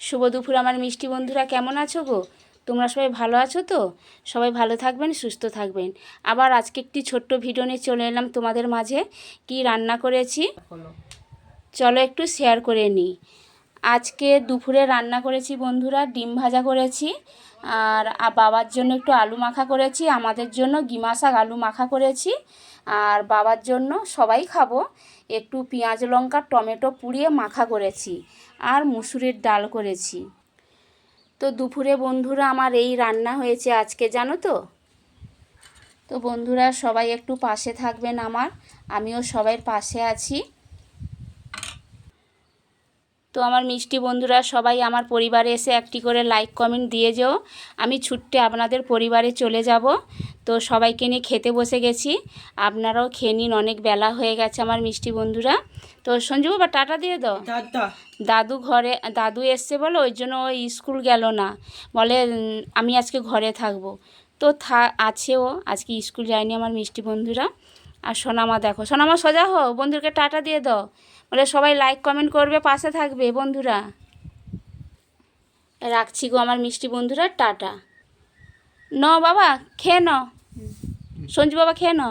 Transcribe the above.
শুভ দুপুর আমার মিষ্টি বন্ধুরা, কেমন আছো গো? তোমরা সবাই ভালো আছো তো? সবাই ভালো থাকবেন, সুস্থ থাকবেন। আবার আজকে একটি ছোট্ট ভিডিও নিয়ে চলে এলাম তোমাদের মাঝে। কি রান্না করেছি চলো একটু শেয়ার করে নিই। আজকে দুপুরে রান্না করেছি বন্ধুরা, ডিম ভাজা করেছি, আর বাবার জন্য একটু আলু মাখা করেছি, আমাদের জন্য গিমা শাক আলু মাখা করেছি, আর বাবার জন্য সবাই খাবো একটু পেঁয়াজ লঙ্কা টমেটো পুড়িয়ে মাখা করেছি, আর মুসুরির ডাল করেছি। তো দুপুরে বন্ধুরা আমার এই রান্না হয়েছে আজকে, জানো তো। তো বন্ধুরা সবাই একটু পাশে থাকবেন আমার, আমিও সবার পাশে আছি। তো আমার মিষ্টি বন্ধুরা সবাই আমার পরিবারে এসে একটি করে লাইক কমেন্ট দিয়ে যেও, আমি ছুট্টে আপনাদের পরিবারে চলে যাব। তো সবাইকে নিয়ে খেতে বসে গেছি, আপনারাও খেয়ে নিন, অনেক বেলা হয়ে গেছে আমার মিষ্টি বন্ধুরা। তো সঞ্জু বাবা টাটা দিয়ে দাও। দাদু এসছে বলে ওই জন্য ওই স্কুল গেল না, বলে আমি আজকে ঘরে থাকবো। তো আছেও, আজকে স্কুল যায়নি আমার মিষ্টি বন্ধুরা। আর সোনামা দেখো, সোনামা সোজা হো, বন্ধুকে টাটা দিয়ে দাও, বলে সবাই লাইক কমেন্ট করবে, পাশে থাকবে বন্ধুরা। রাখছি গো আমার মিষ্টি বন্ধুরা, টাটা। ন বাবা খেয়ে ন, সঞ্জু বাবা খেয়ে ন।